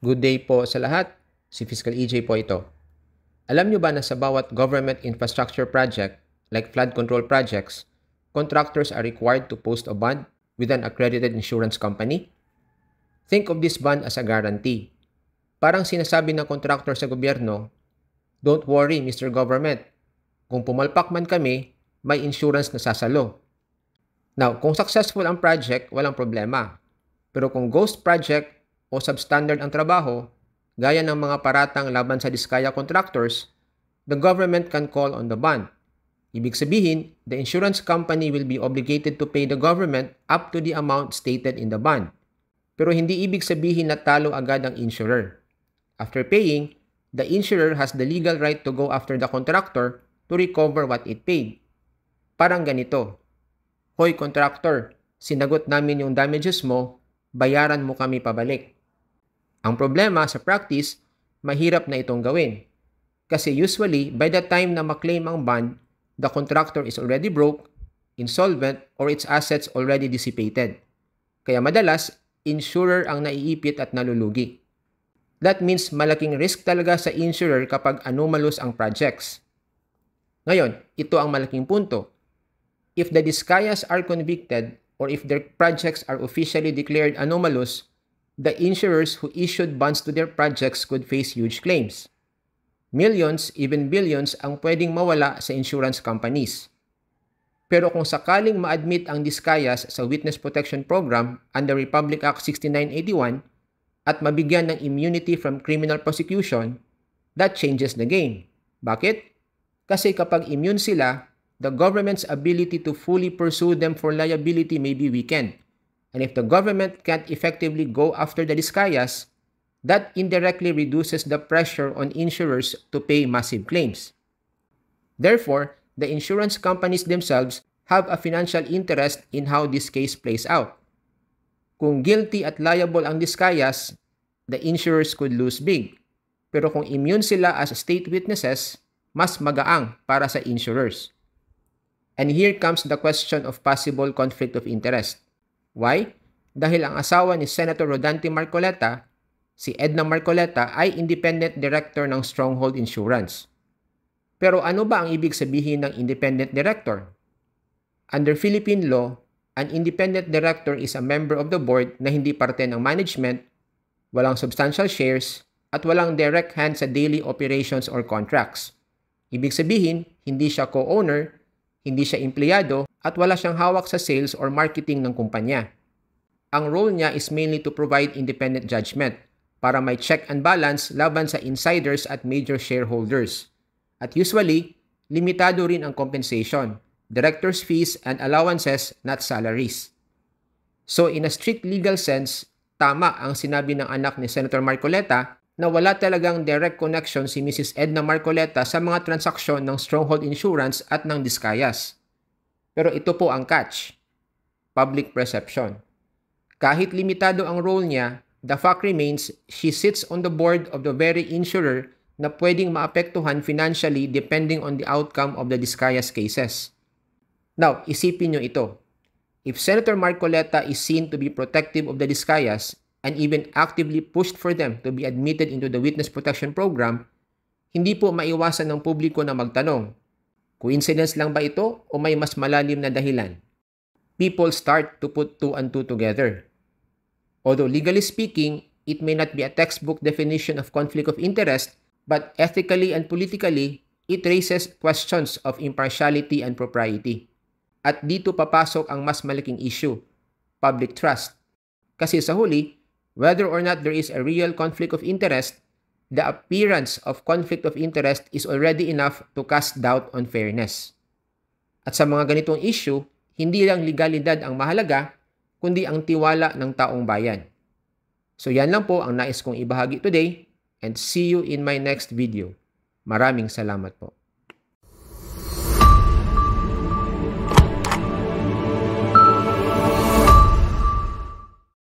Good day po sa lahat. Si Fiscal EJ po ito. Alam nyo ba na sa bawat government infrastructure project, like flood control projects, contractors are required to post a bond with an accredited insurance company? Think of this bond as a guarantee. Parang sinasabi ng contractor sa gobyerno, "Don't worry, Mr. Government. Kung pumalpak man kami, may insurance na sasalo." Now, kung successful ang project, walang problema. Pero kung ghost project o substandard ang trabaho, gaya ng mga paratang laban sa diskaya contractors, the government can call on the bond. Ibig sabihin, the insurance company will be obligated to pay the government up to the amount stated in the bond. Pero hindi ibig sabihin na talo agad ang insurer. After paying, the insurer has the legal right to go after the contractor to recover what it paid. Parang ganito, "Hoy contractor, sinagot namin yung damages mo, bayaran mo kami pabalik." Ang problema sa practice, mahirap na itong gawin. Kasi usually, by the time na maklaim ang bond, the contractor is already broke, insolvent, or its assets already dissipated. Kaya madalas, insurer ang naiipit at nalulugi. That means malaking risk talaga sa insurer kapag anomalous ang projects. Ngayon, ito ang malaking punto. If the Discayas are convicted or if their projects are officially declared anomalous, the insurers who issued bonds to their projects could face huge claims. Millions, even billions ang pwedeng mawala sa insurance companies. Pero kung sakaling ma-admit ang Discayas sa Witness Protection Program under Republic Act 6981 at mabigyan ng immunity from criminal prosecution, that changes the game. Bakit? Kasi kapag immune sila, the government's ability to fully pursue them for liability may be weakened. And if the government can't effectively go after the Discayas, that indirectly reduces the pressure on insurers to pay massive claims. Therefore, the insurance companies themselves have a financial interest in how this case plays out. Kung guilty at liable ang Discayas, the insurers could lose big. Pero kung immune sila as state witnesses, mas magaang para sa insurers. And here comes the question of possible conflict of interest. Why? Dahil ang asawa ni Senator Rodante Marcoleta, si Edna Marcoleta, ay independent director ng Stronghold Insurance. Pero ano ba ang ibig sabihin ng independent director? Under Philippine law, an independent director is a member of the board na hindi parte ng management, walang substantial shares, at walang direct hand sa daily operations or contracts. Ibig sabihin, hindi siya co-owner, hindi siya empleyado, at wala siyang hawak sa sales or marketing ng kumpanya. Ang role niya is mainly to provide independent judgment para may check and balance laban sa insiders at major shareholders. At usually, limitado rin ang compensation, director's fees and allowances, not salaries. So in a strict legal sense, tama ang sinabi ng anak ni Senator Marcoleta na wala talagang direct connection si Mrs. Edna Marcoleta sa mga transaksyon ng Stronghold Insurance at ng Discayas. Pero ito po ang catch, public perception. Kahit limitado ang role niya, the fact remains she sits on the board of the very insurer na pwedeng maapektuhan financially depending on the outcome of the Discayas cases. Now, isipin nyo ito. If Senator Marcoleta is seen to be protective of the Discayas and even actively pushed for them to be admitted into the Witness Protection Program, hindi po maiwasan ng publiko na magtanong, coincidence lang ba ito o may mas malalim na dahilan? People start to put two and two together. Although legally speaking, it may not be a textbook definition of conflict of interest, but ethically and politically, it raises questions of impartiality and propriety. At dito papasok ang mas malaking issue, public trust. Kasi sa huli, whether or not there is a real conflict of interest, the appearance of conflict of interest is already enough to cast doubt on fairness. At sa mga ganitong issue, hindi lang legalidad ang mahalaga, kundi ang tiwala ng taong bayan. So yan lang po ang nais kong ibahagi today, and see you in my next video. Maraming salamat po.